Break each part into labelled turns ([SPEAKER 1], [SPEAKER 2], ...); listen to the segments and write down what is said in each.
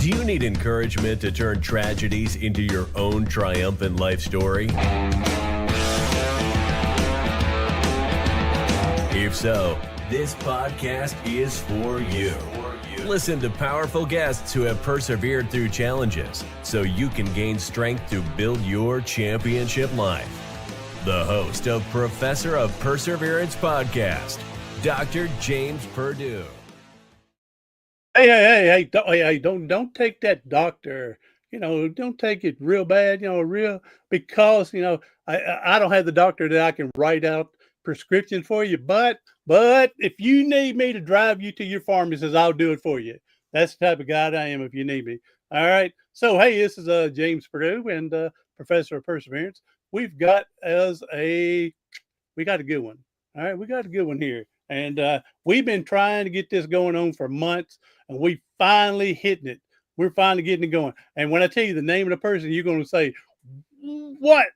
[SPEAKER 1] Do you need encouragement to turn tragedies into your own triumphant life story? If so, this podcast is for you. Listen to powerful guests who have persevered through challenges so you can gain strength to build your championship life. The host of Professor of Perseverance podcast, Dr. James Perdue.
[SPEAKER 2] Hey, don't take that doctor, don't take it real bad, because, I don't have the doctor that I can write out prescriptions for you, but if you need me to drive you to your pharmacist, I'll do it for you. That's the type of guy I am if you need me. All right. So, hey, this is James Perdue and Professor of Perseverance. We got a good one. All right. We got a good one here. And we've been trying to get this going on for months, and we finally hitting it. We're finally getting it going. And when I tell you the name of the person, you're going to say, what?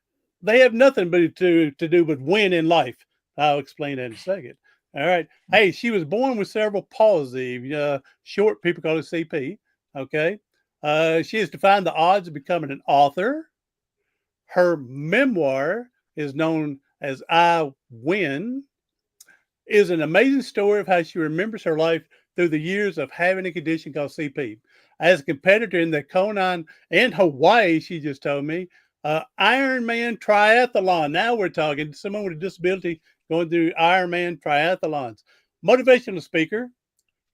[SPEAKER 2] They have nothing but to do but win in life. I'll explain that in a second. All right. Hey, she was born with cerebral palsy. Short people call it CP. Okay. She has defined the odds of becoming an author. Her memoir is known as I Win. Is an amazing story of how she remembers her life through the years of having a condition called CP. As a competitor in the Kona and Hawaii, she just told me, IronMan Triathlon. Now we're talking someone with a disability going through IronMan Triathlons. Motivational speaker,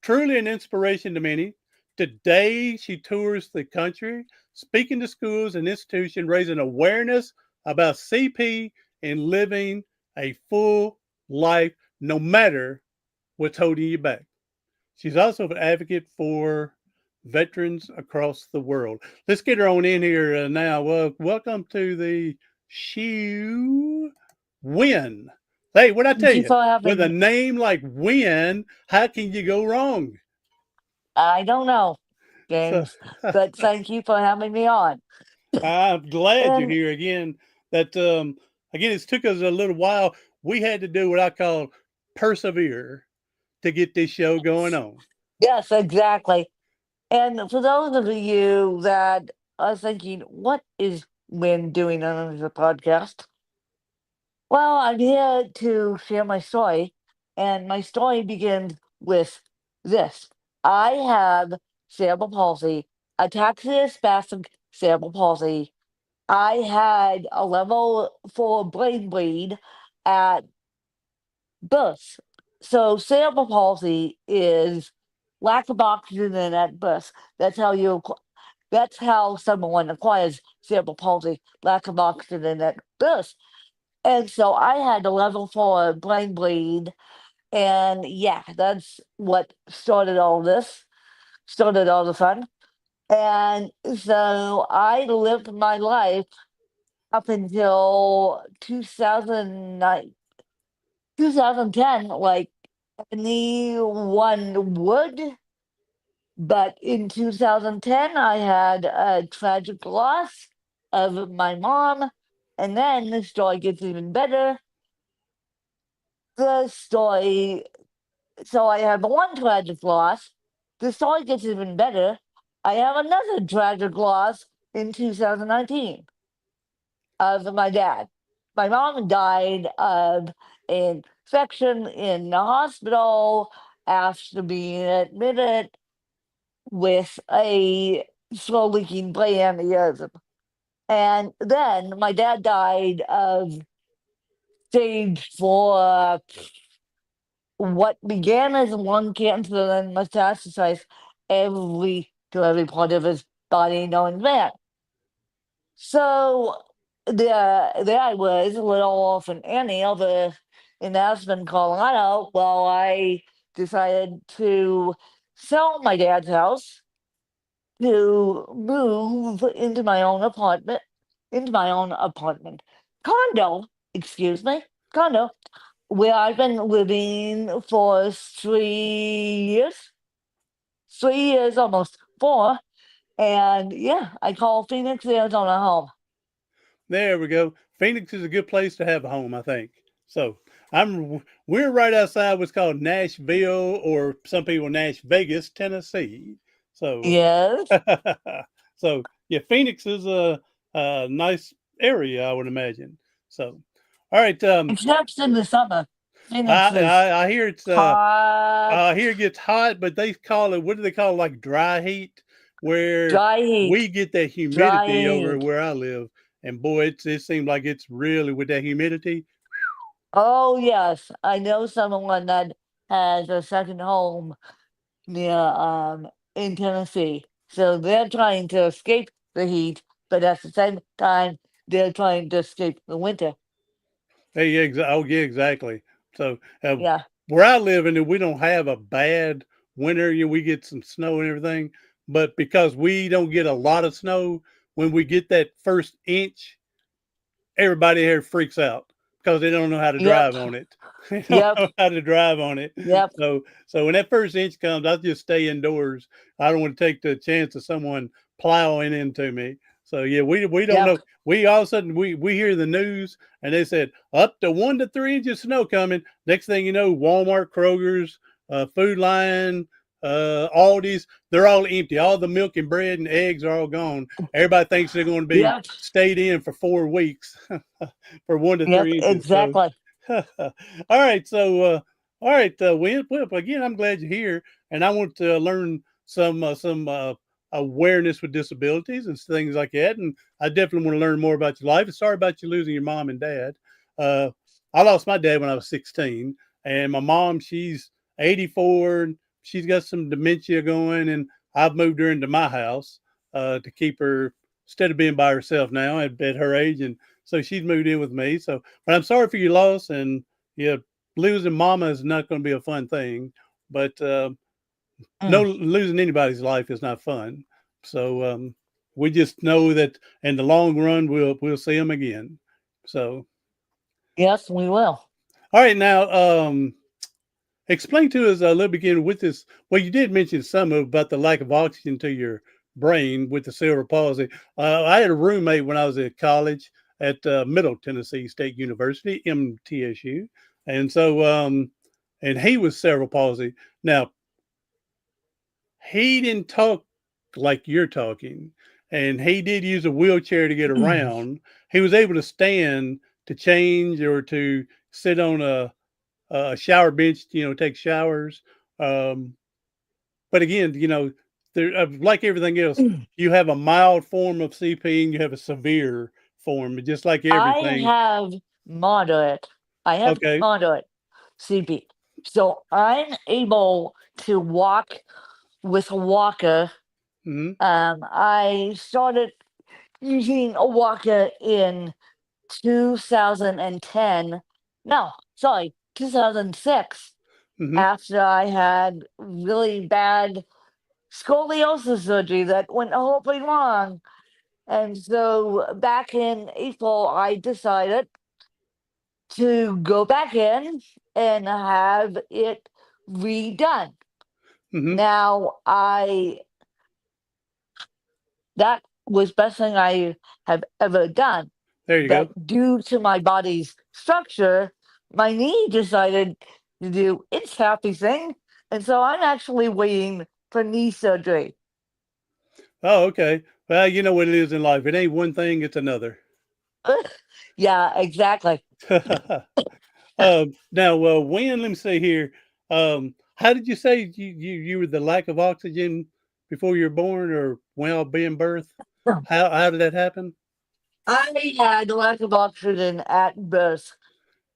[SPEAKER 2] truly an inspiration to many. Today, she tours the country, speaking to schools and institutions, raising awareness about CP and living a full life, no matter what's holding you back. She's also an advocate for veterans across the world. Let's get her on in here now. Welcome to the show, Win. Hey, what'd I tell you? With a name like Win, how can you go wrong?
[SPEAKER 3] I don't know, James, but thank you for having me on.
[SPEAKER 2] I'm glad you're here again. Again, it took us a little while. We had to do what I call persevere to get this show going on.
[SPEAKER 3] Yes, exactly. And for those of you that are thinking, what is Win doing on the podcast? Well, I'm here to share my story, and my story begins with this. I have cerebral palsy, ataxia-spastic cerebral palsy. I had a level 4 brain bleed at birth. So cerebral palsy is lack of oxygen at birth. That's how someone acquires cerebral palsy, lack of oxygen at birth. And so I had a level 4 brain bleed. And yeah, that's what started all the fun. And so I lived my life up until 2010, like anyone would. But in 2010, I had a tragic loss of my mom. And then the story gets even better. So I have one tragic loss. The story gets even better. I have another tragic loss in 2019 of my dad. My mom died of an infection in the hospital after being admitted with a slow leaking brain aneurysm. And then my dad died of stage 4, what began as lung cancer and metastasized to every part of his body known as that. So there I was, a little orphan Annie over in Aspen, Colorado. Well, I decided to sell my dad's house to move into my own condo, where I've been living for 3 years, almost 4. And yeah, I call Phoenix, Arizona home.
[SPEAKER 2] There we go. Phoenix is a good place to have a home, I think. So we're right outside what's called Nashville, or some people Nash Vegas, Tennessee. So,
[SPEAKER 3] Yes.
[SPEAKER 2] so yeah, Phoenix is a nice area, I would imagine. So, all right.
[SPEAKER 3] Except in the summer. Phoenix is
[SPEAKER 2] I hear it's
[SPEAKER 3] hot,
[SPEAKER 2] here it gets hot, but they call it, what do they call it? Like dry heat, where
[SPEAKER 3] dry
[SPEAKER 2] we
[SPEAKER 3] heat,
[SPEAKER 2] get that
[SPEAKER 3] dry
[SPEAKER 2] humidity over
[SPEAKER 3] heat.
[SPEAKER 2] where I live. And boy, it seems like it's really with that humidity.
[SPEAKER 3] Oh, yes. I know someone that has a second home near in Tennessee. So they're trying to escape the heat, but at the same time, they're trying to escape the winter.
[SPEAKER 2] Hey, yeah, oh yeah, exactly. So
[SPEAKER 3] Yeah.
[SPEAKER 2] where I live in, we don't have a bad winter. You know, we get some snow and everything, but because we don't get a lot of snow, when we get that first inch, everybody here freaks out because they don't know how to
[SPEAKER 3] Yep.
[SPEAKER 2] drive on it. They don't
[SPEAKER 3] Yep.
[SPEAKER 2] know how to drive on it.
[SPEAKER 3] Yep.
[SPEAKER 2] So when that first inch comes, I just stay indoors. I don't want to take the chance of someone plowing into me. So yeah, we don't
[SPEAKER 3] Yep.
[SPEAKER 2] know. We all of a sudden we hear the news and they said up to 1 to 3 inches of snow coming. Next thing you know, Walmart, Kroger's, Food Lion, Aldi's, they're all empty. All the milk and bread and eggs are all gone. Everybody thinks they're going to be
[SPEAKER 3] Yep.
[SPEAKER 2] stayed in for 4 weeks for one to
[SPEAKER 3] Yep.
[SPEAKER 2] three inches. So,
[SPEAKER 3] Exactly.
[SPEAKER 2] all right. So, all right, well, again, I'm glad you're here, and I want to learn some awareness with disabilities and things like that. And I definitely want to learn more about your life. And sorry about you losing your mom and dad. Uh, I lost my dad when I was 16, and my mom, she's 84. She's got some dementia going, and I've moved her into my house to keep her instead of being by herself now at her age, and so she's moved in with me. So, but I'm sorry for your loss, and yeah, losing mama is not going to be a fun thing, but no,
[SPEAKER 3] Mm.
[SPEAKER 2] losing anybody's life is not fun. So we just know that in the long run we'll see them again. So
[SPEAKER 3] Yes, we will.
[SPEAKER 2] all right, now explain to us a little bit with this. Well, you did mention some about the lack of oxygen to your brain with the cerebral palsy. I had a roommate when I was at college at Middle Tennessee State University, MTSU, and so and he was cerebral palsy. Now he didn't talk like you're talking, and he did use a wheelchair to get
[SPEAKER 3] Mm.
[SPEAKER 2] around. He was able to stand to change or to sit on a shower bench, take showers. Um, but again, there, like everything else,
[SPEAKER 3] Mm.
[SPEAKER 2] you have a mild form of CP and you have a severe form, just like
[SPEAKER 3] I
[SPEAKER 2] everything.
[SPEAKER 3] have moderate. I have
[SPEAKER 2] Okay.
[SPEAKER 3] moderate CP. So I'm able to walk with a walker.
[SPEAKER 2] Hmm.
[SPEAKER 3] I started using a walker in 2010. No, sorry, 2006,
[SPEAKER 2] Hmm.
[SPEAKER 3] after I had really bad scoliosis surgery that went horribly wrong. And so back in April, I decided to go back in and have it redone.
[SPEAKER 2] Hmm.
[SPEAKER 3] Now, that was best thing I have ever done.
[SPEAKER 2] There you go.
[SPEAKER 3] But due to my body's structure, my knee decided to do its happy thing. And so I'm actually waiting for knee surgery.
[SPEAKER 2] Oh, okay. Well, you know what it is in life. It ain't one thing, it's another.
[SPEAKER 3] Yeah, exactly.
[SPEAKER 2] Now, when, let me see here. How did you say you were the lack of oxygen before you were born or while being birthed? How did that happen?
[SPEAKER 3] I had lack of oxygen at birth.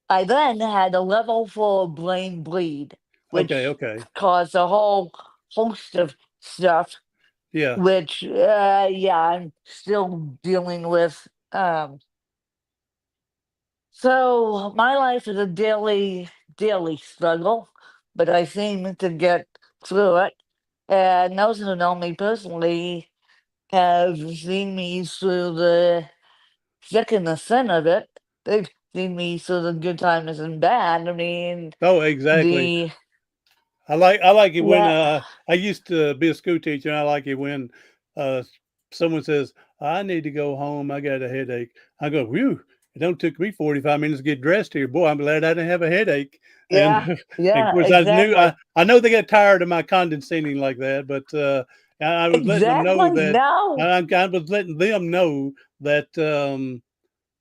[SPEAKER 3] I then had a level 4 brain bleed,
[SPEAKER 2] Okay,
[SPEAKER 3] which
[SPEAKER 2] okay.
[SPEAKER 3] caused a whole host of stuff,
[SPEAKER 2] Yeah.
[SPEAKER 3] which, yeah, I'm still dealing with. So my life is a daily struggle, but I seem to get through it. And those who know me personally have seen me through the thick and the thin of it. They've seen me through the good times and bad. I mean,
[SPEAKER 2] Oh, exactly.
[SPEAKER 3] the
[SPEAKER 2] I like it when
[SPEAKER 3] yeah,
[SPEAKER 2] I used to be a school teacher, and I like it when uh someone says, I need to go home, I got a headache. I go, whew, it don't took me 45 minutes to get dressed here. Boy, I'm glad I didn't have a headache. And,
[SPEAKER 3] yeah,
[SPEAKER 2] and of
[SPEAKER 3] yeah,
[SPEAKER 2] course I knew
[SPEAKER 3] exactly.
[SPEAKER 2] I know they got tired of my condescending like that, but I was letting them know
[SPEAKER 3] Exactly.
[SPEAKER 2] that
[SPEAKER 3] No.
[SPEAKER 2] I was letting them know that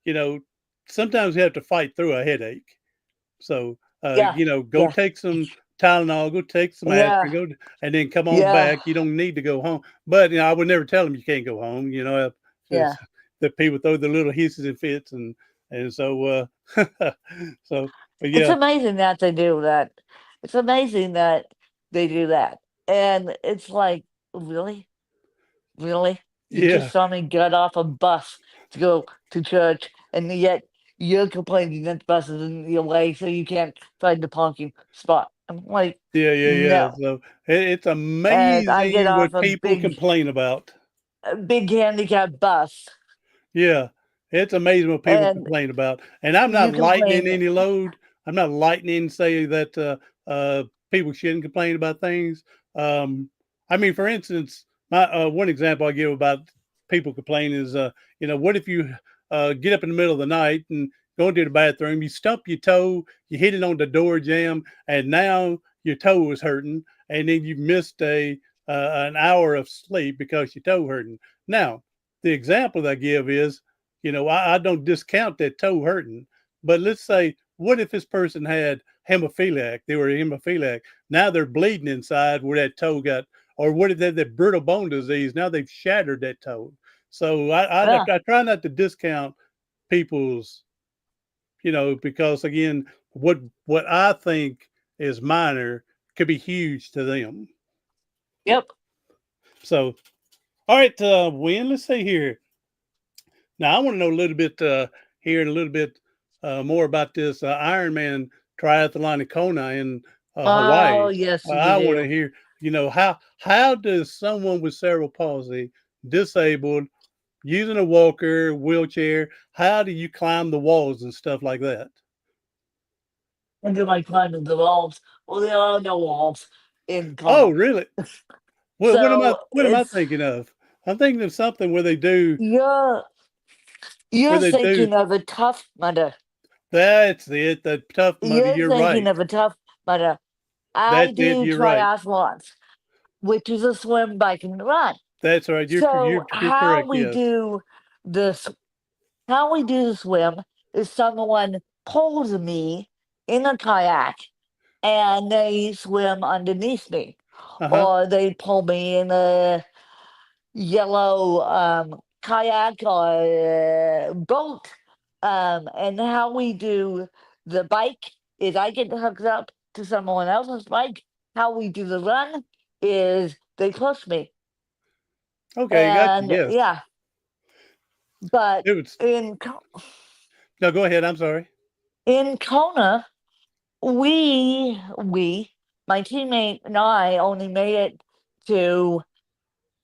[SPEAKER 2] you know, sometimes you have to fight through a headache. So,
[SPEAKER 3] Yeah.
[SPEAKER 2] go
[SPEAKER 3] Yeah.
[SPEAKER 2] take some Tylenol, go take some
[SPEAKER 3] Yeah.
[SPEAKER 2] aspirin, and then come on
[SPEAKER 3] Yeah.
[SPEAKER 2] back. You don't need to go home. But I would never tell them you can't go home.
[SPEAKER 3] Yeah.
[SPEAKER 2] Just the people throw the little hisses and fits, and so so. But
[SPEAKER 3] It's
[SPEAKER 2] yeah,
[SPEAKER 3] amazing that they do that. It's amazing that they do that. And it's like, really? Really? You
[SPEAKER 2] yeah,
[SPEAKER 3] just saw me get off a bus to go to church, and yet you're complaining that the bus is in your way so you can't find the parking spot. I'm like,
[SPEAKER 2] yeah.
[SPEAKER 3] no.
[SPEAKER 2] So it's
[SPEAKER 3] And I get
[SPEAKER 2] amazing
[SPEAKER 3] off
[SPEAKER 2] what
[SPEAKER 3] a
[SPEAKER 2] people complain about.
[SPEAKER 3] big handicapped bus,
[SPEAKER 2] Yeah, it's amazing what people
[SPEAKER 3] and
[SPEAKER 2] complain about, and I'm not
[SPEAKER 3] you
[SPEAKER 2] lightening
[SPEAKER 3] complain.
[SPEAKER 2] any load. I'm not lightening say that people shouldn't complain about things. I mean, for instance, my one example I give about people complaining is, what if you get up in the middle of the night and go into the bathroom, you stump your toe, you hit it on the door jamb, and now your toe is hurting, and then you missed an hour of sleep because your toe hurting. Now, the example that I give is, I don't discount that toe hurting, but let's say, what if this person had hemophiliac? They were hemophiliac. Now they're bleeding inside where that toe got, or what if they had that brittle bone disease? Now they've shattered that toe. So
[SPEAKER 3] Yeah.
[SPEAKER 2] I try not to discount people's, because again, what I think is minor could be huge to them.
[SPEAKER 3] Yep.
[SPEAKER 2] So, all right, Win, let's see here. Now, I want to know a little bit here and a little bit more about this Ironman triathlon in Kona in
[SPEAKER 3] Oh,
[SPEAKER 2] Hawaii.
[SPEAKER 3] yes, you
[SPEAKER 2] I want to
[SPEAKER 3] do.
[SPEAKER 2] hear, how does someone with cerebral palsy, disabled, using a walker, wheelchair, how do you climb the walls and stuff like that?
[SPEAKER 3] And then I climbing the walls. Well, there are no walls in
[SPEAKER 2] Oh,
[SPEAKER 3] Kona.
[SPEAKER 2] really? Well,
[SPEAKER 3] So
[SPEAKER 2] what am I thinking of? I'm thinking of something
[SPEAKER 3] you're
[SPEAKER 2] where
[SPEAKER 3] you're
[SPEAKER 2] they do.
[SPEAKER 3] thinking of a tough mudder.
[SPEAKER 2] That's it. The tough mudder.
[SPEAKER 3] You're
[SPEAKER 2] You're
[SPEAKER 3] thinking
[SPEAKER 2] right.
[SPEAKER 3] of a tough mudder. I
[SPEAKER 2] That's it.
[SPEAKER 3] do
[SPEAKER 2] You're right.
[SPEAKER 3] triathlons, which is a swim, bike, and run.
[SPEAKER 2] That's right.
[SPEAKER 3] So
[SPEAKER 2] You're correct. Yes.
[SPEAKER 3] this how we do the swim is someone pulls me in a kayak and they swim underneath me,
[SPEAKER 2] Uh huh.
[SPEAKER 3] or they pull me in a yellow kayak or boat. And how we do the bike is I get hooked up to someone else's bike. How we do the run is they push me.
[SPEAKER 2] Okay, gotcha.
[SPEAKER 3] And
[SPEAKER 2] Yes.
[SPEAKER 3] yeah, but
[SPEAKER 2] It was.
[SPEAKER 3] in
[SPEAKER 2] No, go ahead. I'm sorry.
[SPEAKER 3] in Kona, we my teammate and I only made it to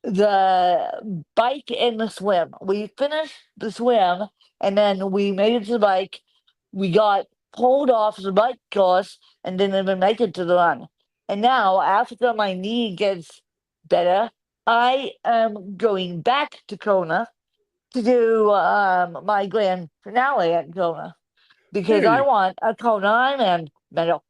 [SPEAKER 3] the bike and the swim. We finished the swim and then we made it to the bike. We got pulled off the bike course and didn't even make it to the run. And now, after my knee gets better, I am going back to Kona to do my grand finale at Kona because
[SPEAKER 2] There
[SPEAKER 3] I
[SPEAKER 2] you.
[SPEAKER 3] want a Kona Ironman medal.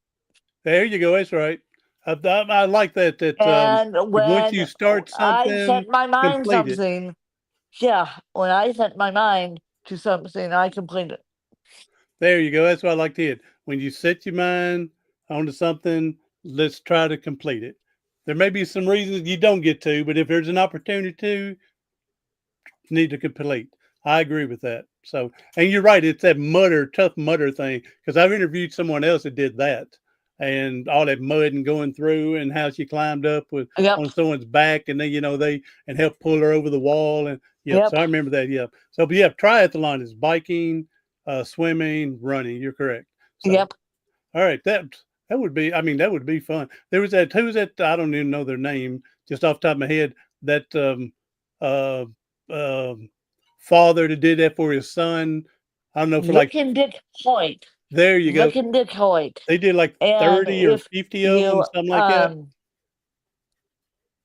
[SPEAKER 2] There you go. That's right. I like that.
[SPEAKER 3] And
[SPEAKER 2] Once
[SPEAKER 3] when
[SPEAKER 2] you start
[SPEAKER 3] I
[SPEAKER 2] something,
[SPEAKER 3] set my mind
[SPEAKER 2] complete it.
[SPEAKER 3] something, yeah, when I set my mind to something, I complete it.
[SPEAKER 2] There you go. That's what I like to hear. When you set your mind onto something, let's try to complete it. There may be some reasons you don't get to, but if there's an opportunity to, need to complete. I agree with that. So, and you're right. It's that tough mutter thing. Because I've interviewed someone else that did that, and all that mud and going through, and how she climbed up with
[SPEAKER 3] Yep,
[SPEAKER 2] on someone's back, and then they and help pull her over the wall, and yep. So
[SPEAKER 3] yep,
[SPEAKER 2] I remember that. Yep. So, but yeah, triathlon is biking, swimming, running. You're correct. So,
[SPEAKER 3] yep.
[SPEAKER 2] all right, that would be. I mean, that would be fun. There was that. Who was that? I don't even know their name. Just off the top of my head, that uh, um, father that did that for his son. I don't know for like.
[SPEAKER 3] Rick and Dick Hoyt.
[SPEAKER 2] There you go.
[SPEAKER 3] Rick and Dick Hoyt.
[SPEAKER 2] They did like
[SPEAKER 3] And
[SPEAKER 2] 30 or
[SPEAKER 3] if
[SPEAKER 2] 50 of them,
[SPEAKER 3] you,
[SPEAKER 2] something like that.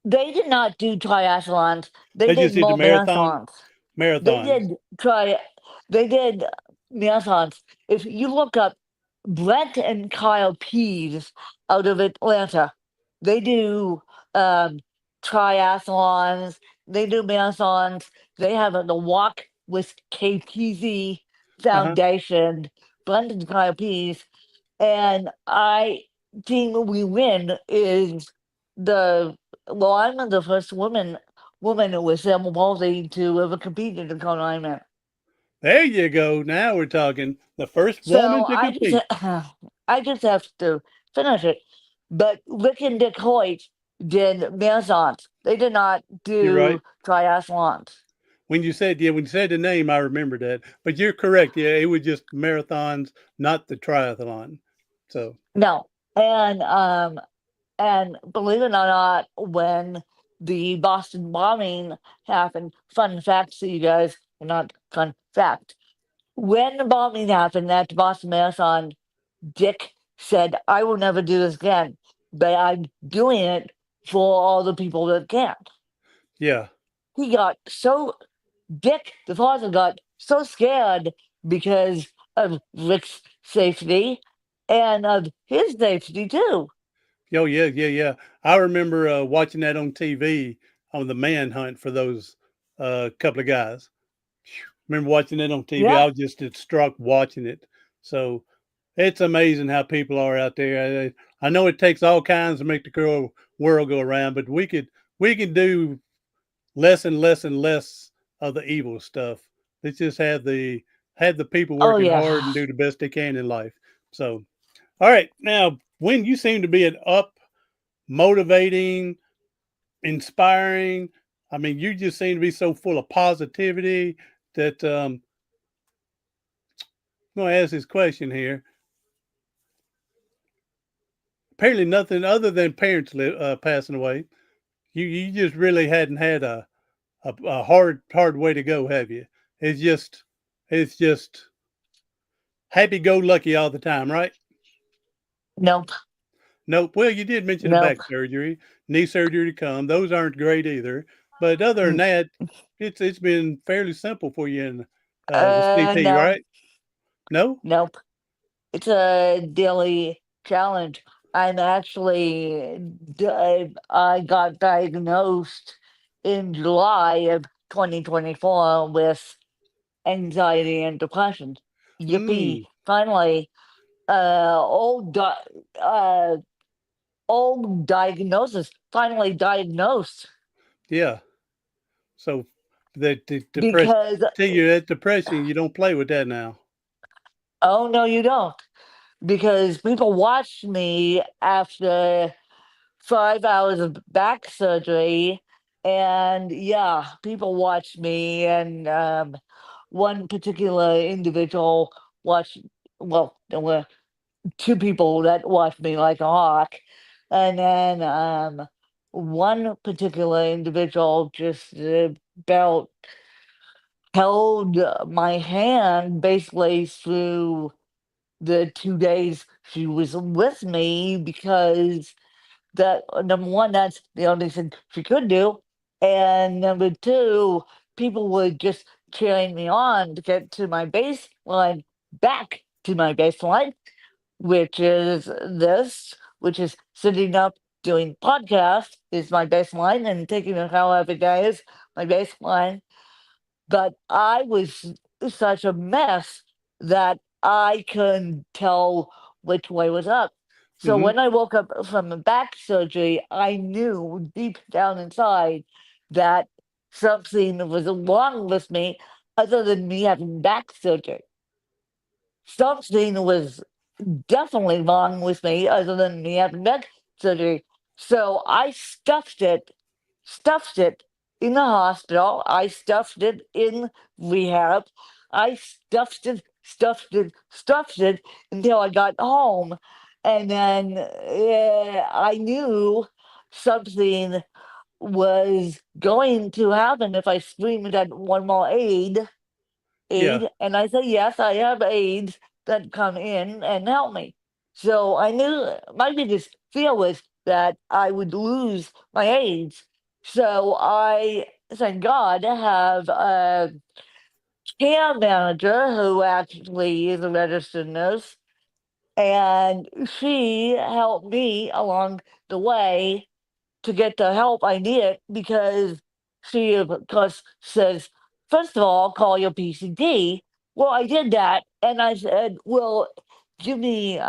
[SPEAKER 3] they did not do triathlons. They
[SPEAKER 2] They
[SPEAKER 3] did
[SPEAKER 2] just did the
[SPEAKER 3] more marathons. They
[SPEAKER 2] marathons.
[SPEAKER 3] did try. They did marathons. If you look up Brent and Kyle Pease out of Atlanta, they do um, triathlons, they do marathons, they have the Walk with KPZ
[SPEAKER 2] Uh-huh.
[SPEAKER 3] Foundation, Blended Peace, and team we win is the well, I'm the first woman with cerebral palsy to ever compete in the Kona IronMan.
[SPEAKER 2] There you go. Now we're talking. The first woman
[SPEAKER 3] So
[SPEAKER 2] to compete.
[SPEAKER 3] I just have to finish it. But Rick and Dick Hoyt did marathons. They did not
[SPEAKER 2] You're right.
[SPEAKER 3] do triathlons.
[SPEAKER 2] When you said the name, I remember that. But you're correct. Yeah, it was just marathons, not the triathlon. So,
[SPEAKER 3] No. And believe it or not, when the Boston bombing happened, fun fact to you guys, not fun fact. When the bombing happened at the Boston Marathon, Dick said, I will never do this again, but I'm doing it for all the people that can't.
[SPEAKER 2] yeah.
[SPEAKER 3] He got so, Dick, the father, got so scared because of Rick's safety and of his safety too.
[SPEAKER 2] Oh, yeah, yeah, yeah. I remember watching that on TV on the manhunt for those couple of guys. Remember watching it on TV. I
[SPEAKER 3] Yeah.
[SPEAKER 2] was just struck watching it. So it's amazing how people are out there. I know it takes all kinds to make the world go around, but we can do less and less and less of the evil stuff. Let's just have the people
[SPEAKER 3] Oh,
[SPEAKER 2] working
[SPEAKER 3] yeah.
[SPEAKER 2] hard and do the best they can in life. So, all right, now when you seem to be an motivating, inspiring. I mean, you just seem to be so full of positivity that I'm going to ask this question here. Apparently, nothing other than parents passing away. You just really hadn't had a hard way to go, have you? It's just happy go lucky all the time, right?
[SPEAKER 3] Nope.
[SPEAKER 2] Nope. Well, you did mention a back
[SPEAKER 3] Nope.
[SPEAKER 2] surgery, knee surgery to come. Those aren't great either. But other than
[SPEAKER 3] N-
[SPEAKER 2] that, it's been fairly simple for you in the CP,
[SPEAKER 3] no.
[SPEAKER 2] right? No.
[SPEAKER 3] Nope. It's a daily challenge. I'm actually, I got diagnosed in July of 2024 with anxiety and depression. Yippee!
[SPEAKER 2] Mm,
[SPEAKER 3] Finally, uh, old, di- uh, old diagnosis. Finally diagnosed
[SPEAKER 2] yeah. So the depression.
[SPEAKER 3] because,
[SPEAKER 2] See, you that depression. You don't play with that now.
[SPEAKER 3] oh no, you don't. Because people watched me after 5 hours of back surgery, and yeah, people watched me, and one particular individual watched. Well, there were two people that watched me like a hawk, and then one particular individual just about held my hand basically through the 2 days she was with me because that number one, that's the only thing she could do. And number two, people were just cheering me on to get to my baseline, back to my baseline, which is this, which is sitting up doing podcast is my baseline and taking a shower every day is my baseline. But I was such a mess that I couldn't tell which way was up. So
[SPEAKER 2] Mm-hmm.
[SPEAKER 3] when I woke up from the back surgery, I knew deep down inside that something was wrong with me other than me having back surgery. Something was definitely wrong with me other than me having back surgery. So I stuffed it in the hospital. I stuffed it in rehab. I stuffed it until I got home. And then I knew something was going to happen if I screamed at one more
[SPEAKER 2] Yeah.
[SPEAKER 3] and I said, yes, I have aides that come in and help me. So I knew my biggest fear was that I would lose my aides. So I, thank God, have a care manager who actually is a registered nurse, and she helped me along the way to get the help I needed because she, of course, says, first of all, call your PCD. Well, I did that, and I said, well, give me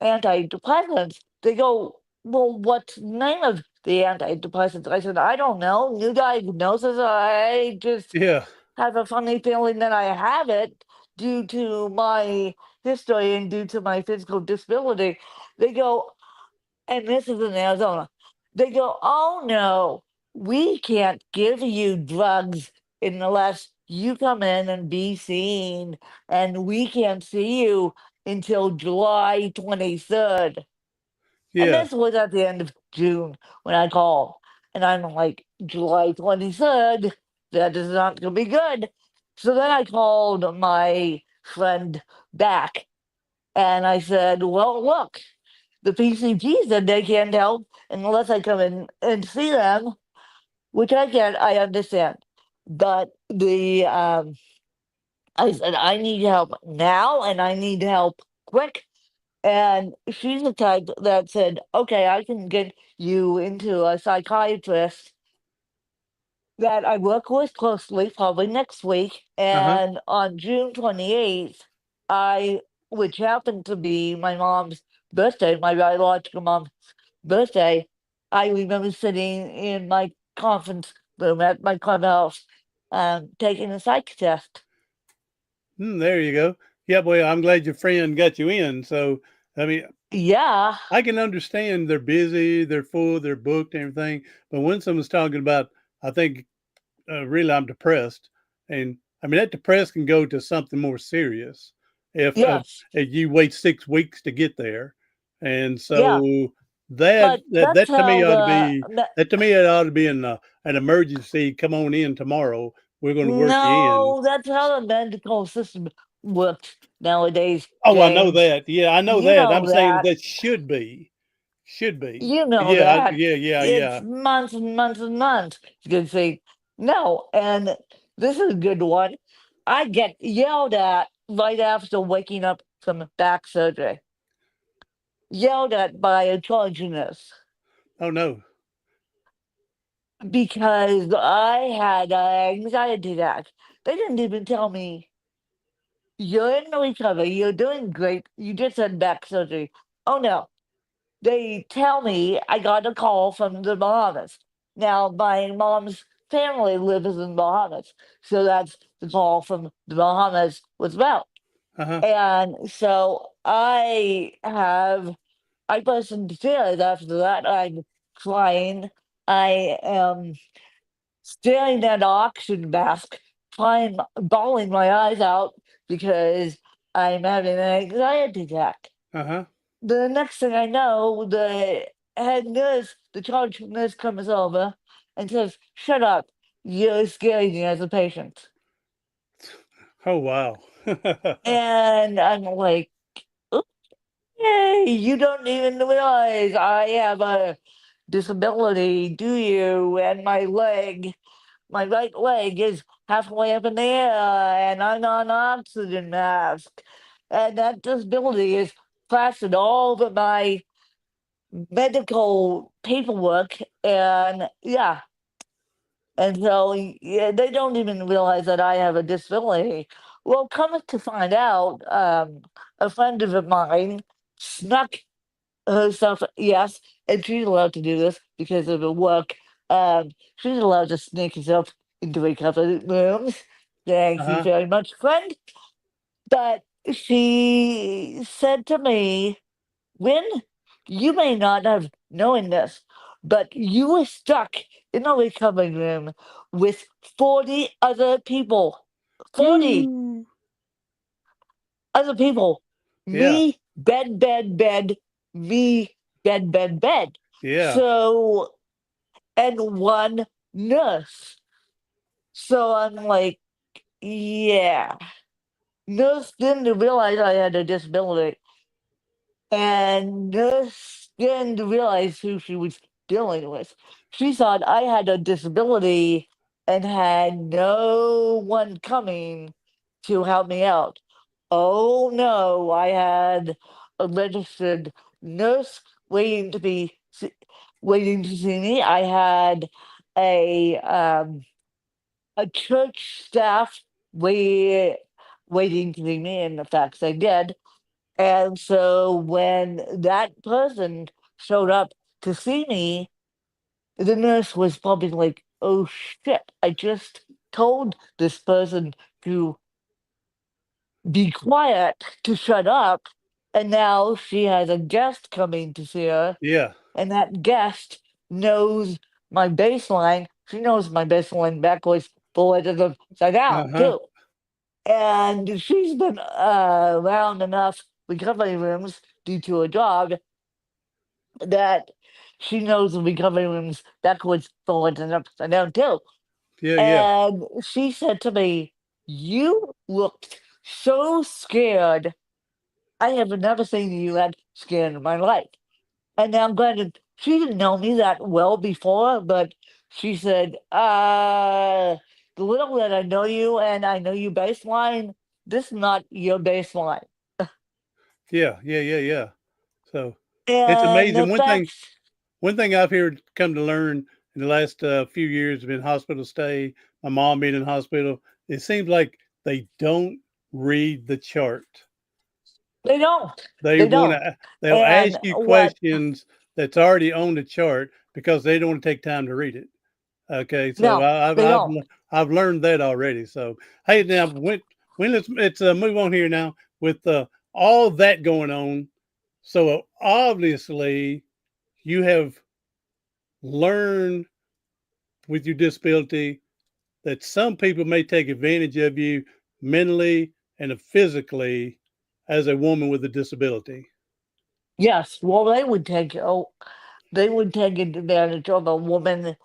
[SPEAKER 3] antidepressants. They go, well, what's the name of the antidepressants? I said, I don't know. New diagnosis. I just
[SPEAKER 2] Yeah.
[SPEAKER 3] have a funny feeling that I have it due to my history and due to my physical disability. They go, and this is in Arizona. They go, oh no, we can't give you drugs unless you come in and be seen, and we can't see you until July 23rd. And
[SPEAKER 2] Yeah.
[SPEAKER 3] this was at the end of June when I called. And I'm like, July 23rd, that is not going to be good. So then I called my friend back and I said, well, look, the PCP said they can't help unless I come in and see them, which I get, I understand. But I said, I need help now and I need help quick. And she's the type that said, okay, I can get you into a psychiatrist that I work with closely, probably next week.
[SPEAKER 2] Uh-huh.
[SPEAKER 3] And on June 28th, which happened to be my mom's birthday, my biological mom's birthday, I remember sitting in my conference room at my clubhouse taking a psych test.
[SPEAKER 2] There you go. Yeah, boy, I'm glad your friend got you in. So, I mean,
[SPEAKER 3] Yeah,
[SPEAKER 2] I can understand they're busy, they're full, they're booked, and everything. But when someone's talking about, I think really I'm depressed, and I mean that depressed can go to something more serious
[SPEAKER 3] yes,
[SPEAKER 2] if you wait 6 weeks to get there, and
[SPEAKER 3] yeah.
[SPEAKER 2] so that
[SPEAKER 3] But
[SPEAKER 2] that
[SPEAKER 3] that's
[SPEAKER 2] that to me
[SPEAKER 3] how
[SPEAKER 2] ought to be that to me it ought to be an emergency. Come on in tomorrow. We're going to work you in.
[SPEAKER 3] no, that's how the medical system works nowadays,
[SPEAKER 2] Oh, I know
[SPEAKER 3] James.
[SPEAKER 2] that. Yeah, I know
[SPEAKER 3] You
[SPEAKER 2] that. I'm
[SPEAKER 3] know
[SPEAKER 2] saying
[SPEAKER 3] that.
[SPEAKER 2] that should be.
[SPEAKER 3] You know
[SPEAKER 2] Yeah,
[SPEAKER 3] that.
[SPEAKER 2] yeah, yeah,
[SPEAKER 3] It's
[SPEAKER 2] yeah.
[SPEAKER 3] months and months and months. You can say, no. And this is a good one. I get yelled at right after waking up from back surgery. Yelled at by a charge nurse
[SPEAKER 2] Oh no.
[SPEAKER 3] because I had an anxiety attack. They didn't even tell me, you're in recovery, you're doing great, you just had back surgery. Oh no. They tell me I got a call from the Bahamas. Now, my mom's family lives in the Bahamas, so that's the call from the Bahamas was about.
[SPEAKER 2] Uh huh.
[SPEAKER 3] And so I burst into tears after that. I'm crying. I am staring at an oxygen mask, trying, bawling my eyes out because I'm having an anxiety attack.
[SPEAKER 2] Uh huh.
[SPEAKER 3] The next thing I know, the head nurse, the charge nurse comes over and says, shut up, you're scaring me as a patient.
[SPEAKER 2] Oh wow.
[SPEAKER 3] And I'm like, okay, you don't even realize I have a disability, do you? And my right leg is halfway up in the air and I'm on oxygen mask. And that disability is plastered all over my medical paperwork and yeah, and so yeah, they don't even realize that I have a disability. Well, come to find out, a friend of mine snuck herself, yes, and she's allowed to do this because of her work. She's allowed to sneak herself into recovery rooms.
[SPEAKER 2] Uh
[SPEAKER 3] Thank you
[SPEAKER 2] huh.
[SPEAKER 3] very much, friend. But she said to me, when you may not have known this, but you were stuck in a recovery room with 40 other people. 40
[SPEAKER 2] Woo.
[SPEAKER 3] other people.
[SPEAKER 2] Yeah.
[SPEAKER 3] Me, bed, bed, bed, me, bed, bed, bed.
[SPEAKER 2] Yeah.
[SPEAKER 3] So, and one nurse. So I'm like, yeah. Nurse didn't realize I had a disability. And nurse didn't realize who she was dealing with. She thought I had a disability and had no one coming to help me out. Oh no, I had a registered nurse waiting to be waiting to see me. I had a um, a church staff wait, waiting to see me, and the fact they did. And so when that person showed up to see me, the nurse was probably like, "Oh shit! I just told this person to be quiet, to shut up, and now she has a guest coming to see her,
[SPEAKER 2] Yeah.
[SPEAKER 3] and that guest knows my baseline. She knows my baseline backwards, forward, and upside down
[SPEAKER 2] Uh-huh.
[SPEAKER 3] too. And she's been around enough recovery rooms due to her job that she knows the recovery rooms backwards, forwards, and upside down too.
[SPEAKER 2] Yeah, yeah.
[SPEAKER 3] And she said to me, "You looked so scared. I have never seen you that scared in my life." And now, granted, she didn't know me that well before, but she said, the little that I know you and I know you baseline, this is not your baseline.
[SPEAKER 2] Yeah, yeah, yeah, yeah. So it's
[SPEAKER 3] And the
[SPEAKER 2] amazing. One thing
[SPEAKER 3] facts,
[SPEAKER 2] one thing I've here come to learn in the last few years been hospital stay, my mom being in hospital, it seems like they don't read the chart.
[SPEAKER 3] they don't.
[SPEAKER 2] They
[SPEAKER 3] They
[SPEAKER 2] want
[SPEAKER 3] don't.
[SPEAKER 2] to they'll
[SPEAKER 3] And
[SPEAKER 2] ask you
[SPEAKER 3] what,
[SPEAKER 2] questions that's already on the chart because they don't want to take time to read it. Okay, so
[SPEAKER 3] no, they don't.
[SPEAKER 2] I've learned that already. So hey, now when let's move on here now with all that going on. So obviously you have learned with your disability that some people may take advantage of you mentally and physically as a woman with a disability.
[SPEAKER 3] Yes, well, they would take advantage of a woman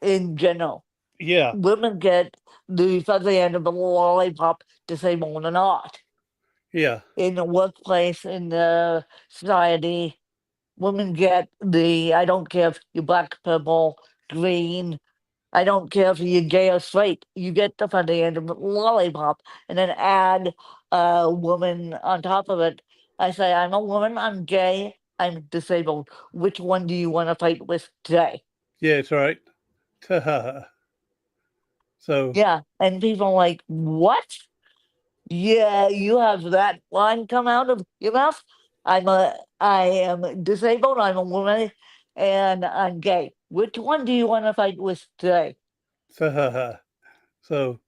[SPEAKER 3] in general.
[SPEAKER 2] Yeah,
[SPEAKER 3] Women get the fuzzy end of the lollipop disabled or not.
[SPEAKER 2] yeah,
[SPEAKER 3] In the workplace, in the society, women get the I don't care if you're black, purple, green, I don't care if you're gay or straight, you get the fuzzy end of the lollipop, and then add a woman on top of it. I say, I'm a woman, I'm gay, I'm disabled. Which one do you want to fight with today?
[SPEAKER 2] yeah. It's right. So
[SPEAKER 3] Yeah. And people are like, what? Yeah, you have that line come out of your mouth. I am disabled, I'm a woman, and I'm gay. Which one do you want to fight with today?
[SPEAKER 2] so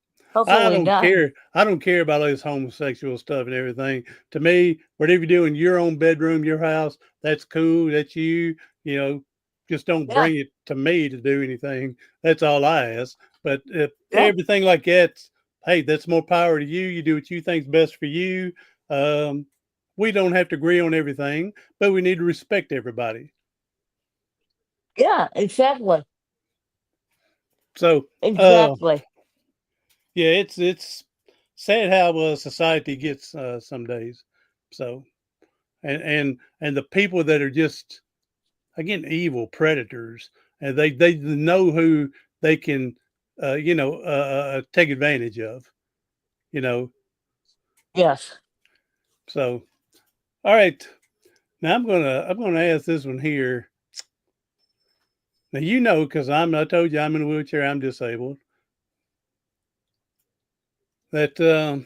[SPEAKER 2] I
[SPEAKER 3] Hopefully
[SPEAKER 2] don't
[SPEAKER 3] not.
[SPEAKER 2] care. I don't care about all this homosexual stuff and everything. To me, whatever you do in your own bedroom, your house, that's cool. That's you. You know, just don't
[SPEAKER 3] Yeah,
[SPEAKER 2] bring it to me to do anything. That's all I ask. But if
[SPEAKER 3] yeah,
[SPEAKER 2] everything like that, hey, that's more power to you. You do what you think's best for you. Um, we don't have to agree on everything, but we need to respect everybody.
[SPEAKER 3] yeah, exactly.
[SPEAKER 2] So, uh,
[SPEAKER 3] Exactly.
[SPEAKER 2] yeah, it's sad how society gets some days. So, and the people that are just again evil predators, and they know who they can, take advantage of. You know,
[SPEAKER 3] Yes.
[SPEAKER 2] so all right. Now I'm gonna ask this one here. Now because I told you I'm in a wheelchair. I'm disabled. That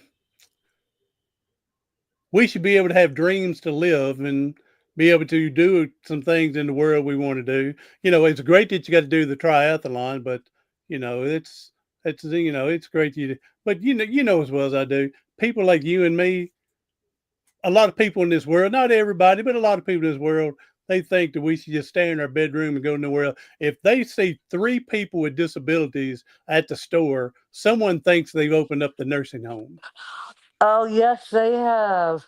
[SPEAKER 2] we should be able to have dreams to live and be able to do some things in the world we want to do. It's great that you got to do the triathlon, but it's great you. But as well as I do, people like you and me, a lot of people in this world, not everybody, but a lot of people in this world, they think that we should just stay in our bedroom and go nowhere else. If they see three people with disabilities at the store, someone thinks they've opened up the nursing home.
[SPEAKER 3] Oh, yes, they have.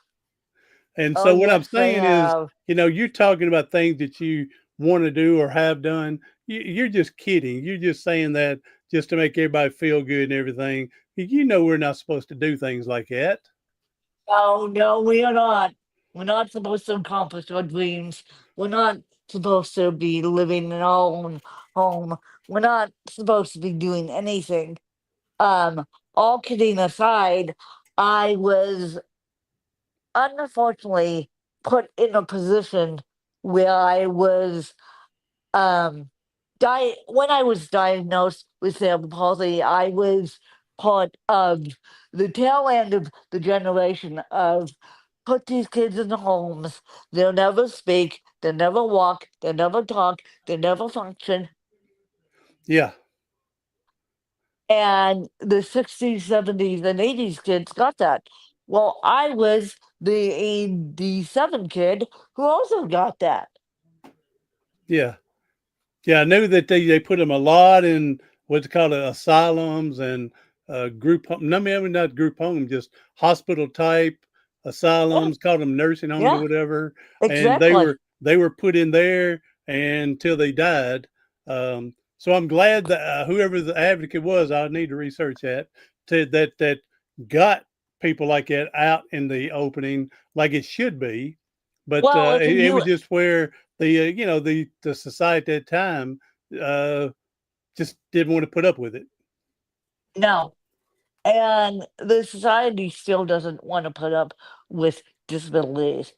[SPEAKER 2] And
[SPEAKER 3] Oh,
[SPEAKER 2] so what I'm
[SPEAKER 3] yes, they
[SPEAKER 2] saying is,
[SPEAKER 3] have.
[SPEAKER 2] you're talking about things that you want to do or have done. You're just kidding. You're just saying that just to make everybody feel good and everything. We're not supposed to do things like that.
[SPEAKER 3] Oh, no, we are not. We're not supposed to accomplish our dreams. We're not supposed to be living in our own home. We're not supposed to be doing anything. Um, all kidding aside, I was unfortunately put in a position where I was Um, when I was diagnosed with cerebral palsy, I was part of the tail end of the generation of put these kids in the homes. They'll never speak, they'll never walk, they'll never talk, they'll never function.
[SPEAKER 2] Yeah.
[SPEAKER 3] And the 60s, 70s, and 80s kids got that. Well, I was the 87 kid who also got that.
[SPEAKER 2] Yeah. Yeah, I knew that they put them a lot in what's called asylums and group home. No, I mean, not group home, just hospital type
[SPEAKER 3] Yeah,
[SPEAKER 2] asylums. Called them nursing homes or
[SPEAKER 3] yeah,
[SPEAKER 2] whatever. And
[SPEAKER 3] exactly.
[SPEAKER 2] they were put in there until they died. So I'm glad that whoever the advocate was, I need to research that that got people like that out in the opening like it should be. But
[SPEAKER 3] Well, if
[SPEAKER 2] it was
[SPEAKER 3] you
[SPEAKER 2] just where the the society at that time uh, just didn't want to put up with it.
[SPEAKER 3] no, and the society still doesn't want to put up with disabilities.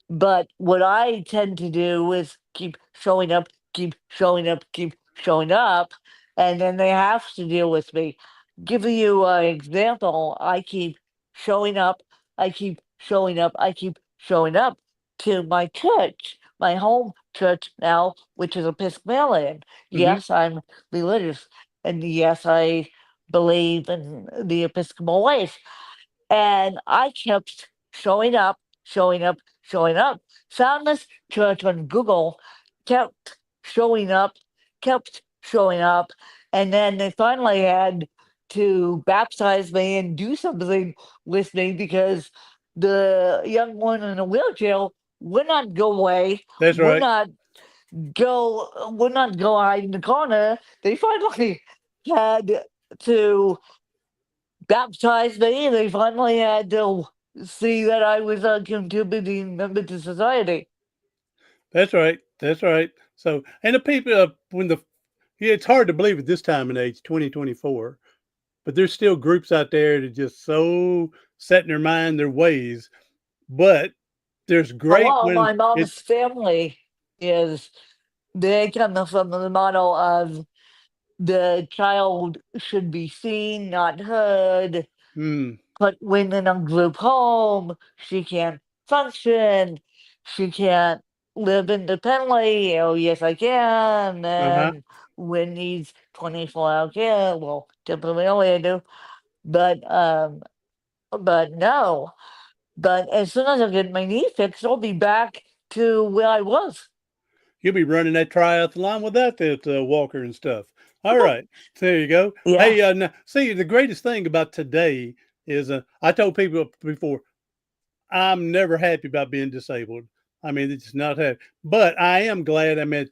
[SPEAKER 3] But what I tend to do is keep showing up, keep showing up, keep showing up, and then they have to deal with me. Giving you an example, I keep showing up, I keep showing up, I keep showing up to my church, my home church now, which is Episcopalian.
[SPEAKER 2] Hmm.
[SPEAKER 3] Yes, I'm religious, and yes, I believe in the Episcopal ways. And I kept showing up, showing up, showing up. Found this church on Google, kept showing up, kept showing up. And then they finally had to baptize me and do something with me because the young one in a wheelchair would not go away,
[SPEAKER 2] That's
[SPEAKER 3] would
[SPEAKER 2] right.
[SPEAKER 3] not would not go hide in the corner. They finally had to baptized me. They finally had to see that I was a contributing member to society.
[SPEAKER 2] That's right. That's right. So, and the people when the yeah, it's hard to believe at this time in age 2024, but there's still groups out there that just so set in their mind their ways. But there's
[SPEAKER 3] Oh,
[SPEAKER 2] great
[SPEAKER 3] well,
[SPEAKER 2] when
[SPEAKER 3] my
[SPEAKER 2] it.
[SPEAKER 3] mom's family is they come from the model of the child should be seen, not heard.
[SPEAKER 2] Hmm.
[SPEAKER 3] But when in a group home, she can't function. She can't live independently. Oh, yes, I can.
[SPEAKER 2] Uh-huh.
[SPEAKER 3] And when needs 24-hour care, well, temporarily I do. But but no. But as soon as I get my knee fixed, I'll be back to where I was.
[SPEAKER 2] You'll be running that triathlon without that walker and stuff. All right, there you go.
[SPEAKER 3] Yeah.
[SPEAKER 2] Hey, now, see, the greatest thing about today is I told people before, I'm never happy about being disabled. I mean, it's not happy, but I am glad I'm at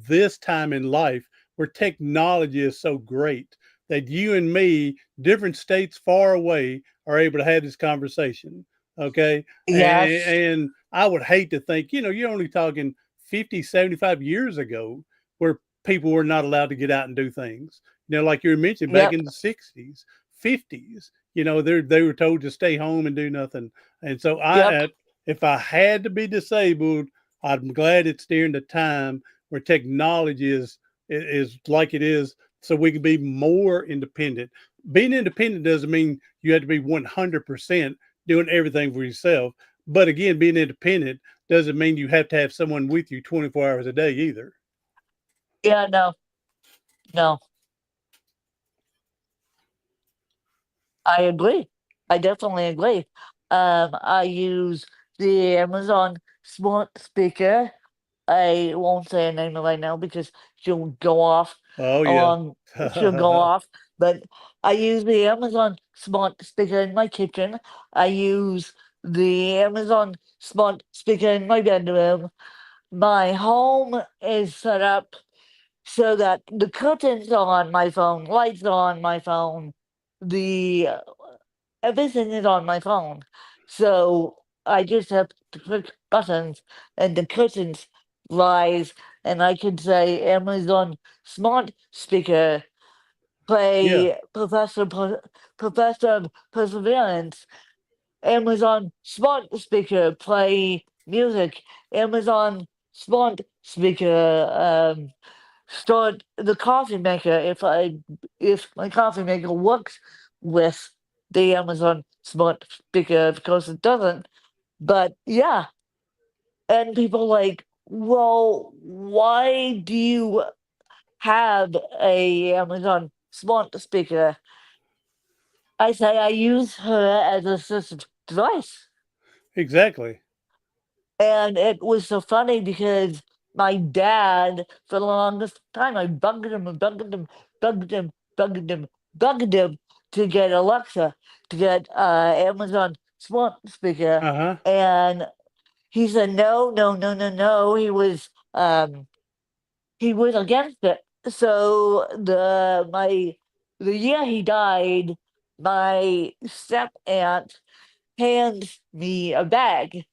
[SPEAKER 2] this time in life where technology is so great that you and me, different states far away, are able to have this conversation. Okay.
[SPEAKER 3] Yes.
[SPEAKER 2] And I would hate to think, you're only talking 50, 75 years ago where people were not allowed to get out and do things. Like you mentioned back
[SPEAKER 3] Yep.
[SPEAKER 2] in the 60s, 50s, they were told to stay home and do nothing. And so
[SPEAKER 3] Yep.
[SPEAKER 2] if I had to be disabled, I'm glad it's during the time where technology is like it is, so we can be more independent. Being independent doesn't mean you have to be 100% doing everything for yourself. But again, being independent doesn't mean you have to have someone with you 24 hours a day either.
[SPEAKER 3] Yeah. No. No. I agree. I definitely agree. I use the Amazon smart speaker. I won't say her name right now because she'll go off
[SPEAKER 2] Oh yeah.
[SPEAKER 3] along. She'll go off. But I use the Amazon smart speaker in my kitchen. I use the Amazon smart speaker in my bedroom. My home is set up so that the curtains are on my phone, lights are on my phone, the everything is on my phone. So I just have to click buttons and the curtains rise, and I can say Amazon Smart Speaker,
[SPEAKER 2] Yeah.
[SPEAKER 3] play Professor of Perseverance, Amazon Smart Speaker, play music, Amazon smart speaker start the coffee maker if my coffee maker works with the Amazon smart speaker. Of course, it doesn't. But yeah, and people like, well, why do you have a Amazon smart speaker? I say I use her as a assistive device.
[SPEAKER 2] Exactly.
[SPEAKER 3] And it was so funny because my dad, for the longest time, I bugged him and bugged him, bugged him, bugged him, bugged him to get Alexa, to get Amazon smart speaker.
[SPEAKER 2] Uh-huh.
[SPEAKER 3] And he said no, no, no, no, no. He was against it. So the year he died, my step aunt hands me a bag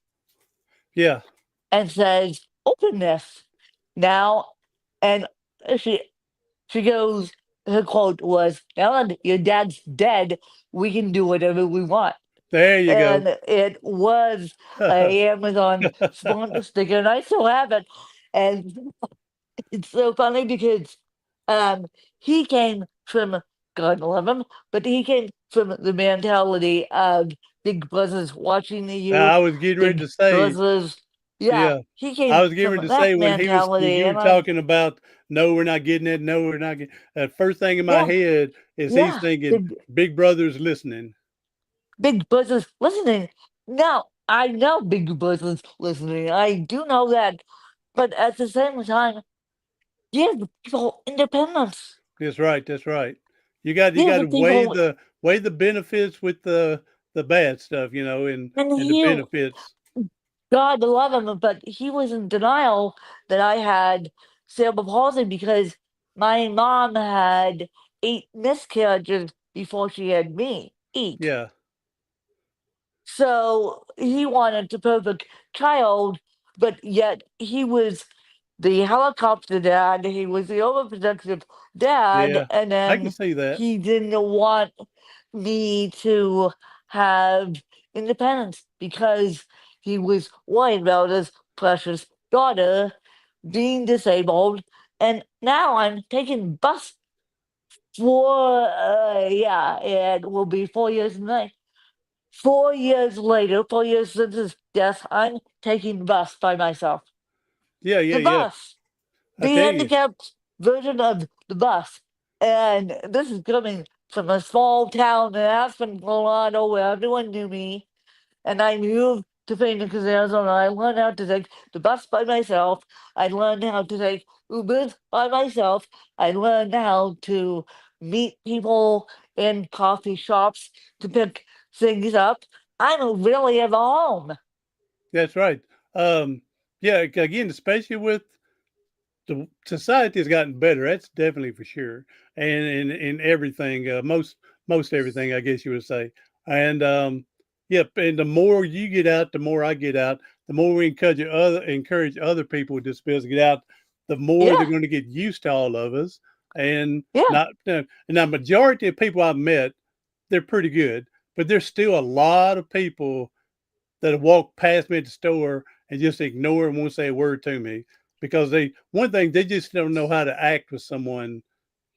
[SPEAKER 2] Yeah.
[SPEAKER 3] and says, "Open this now." And she she goes, her quote was, "Now that your dad's dead, we can do whatever we want."
[SPEAKER 2] There you go.
[SPEAKER 3] And it was a Amazon sponsor sticker, and I still have it. And it's so funny because um, he came from, God love him, but he came from the mentality of big brothers watching you,
[SPEAKER 2] I was getting ready
[SPEAKER 3] big
[SPEAKER 2] to say,
[SPEAKER 3] brothers. Yeah,
[SPEAKER 2] yeah.
[SPEAKER 3] he
[SPEAKER 2] I
[SPEAKER 3] came
[SPEAKER 2] was getting
[SPEAKER 3] from
[SPEAKER 2] ready to
[SPEAKER 3] that
[SPEAKER 2] say when
[SPEAKER 3] mentality,
[SPEAKER 2] you were
[SPEAKER 3] and I,
[SPEAKER 2] talking about no, we're not getting it, no, we're not getting first thing in my
[SPEAKER 3] yeah,
[SPEAKER 2] head is he's
[SPEAKER 3] yeah,
[SPEAKER 2] thinking Big Brother's listening.
[SPEAKER 3] big brothers listening. Now, I know big brothers listening. I do know that, but at the same time, give people independence.
[SPEAKER 2] That's right, that's right. You
[SPEAKER 3] Give
[SPEAKER 2] got to
[SPEAKER 3] people,
[SPEAKER 2] weigh the benefits with the bad stuff,
[SPEAKER 3] and
[SPEAKER 2] and the
[SPEAKER 3] he
[SPEAKER 2] benefits.
[SPEAKER 3] God love him, but he was in denial that I had cerebral palsy because my mom had 8 miscarriages before she had me. 8.
[SPEAKER 2] Yeah.
[SPEAKER 3] So he wanted the perfect child, but yet he was the helicopter dad, he was the overprotective dad,
[SPEAKER 2] Yeah.
[SPEAKER 3] and
[SPEAKER 2] I can
[SPEAKER 3] then
[SPEAKER 2] see that.
[SPEAKER 3] he didn't want me to have independence because he was worried about his precious daughter being disabled. And now I'm taking bus for, yeah, it will be 4 years tonight. 4 years later, 4 years since his death, I'm taking the bus by myself.
[SPEAKER 2] Yeah, yeah,
[SPEAKER 3] The
[SPEAKER 2] yeah.
[SPEAKER 3] bus,
[SPEAKER 2] I
[SPEAKER 3] the
[SPEAKER 2] tell you.
[SPEAKER 3] handicapped version of the bus. And this is coming from a small town in Aspen, Colorado, where everyone knew me. And I moved to Phoenix, Arizona. I learned how to take the bus by myself. I learned how to take Ubers by myself. I learned how to meet people in coffee shops to pick things up. I don't really have a home.
[SPEAKER 2] That's right. Um, yeah, again, especially with the society has gotten better. That's definitely for sure, and in everything, most everything, I guess you would say. And yep, and the more you get out, the more I get out. The more we encourage other people with disabilities to get out, the more they're
[SPEAKER 3] Yeah,
[SPEAKER 2] going to get used to all of us. And
[SPEAKER 3] yeah,
[SPEAKER 2] not and the majority of people I've met, they're pretty good, but there's still a lot of people that walk past me at the store and just ignore and won't say a word to me because they just don't know how to act with someone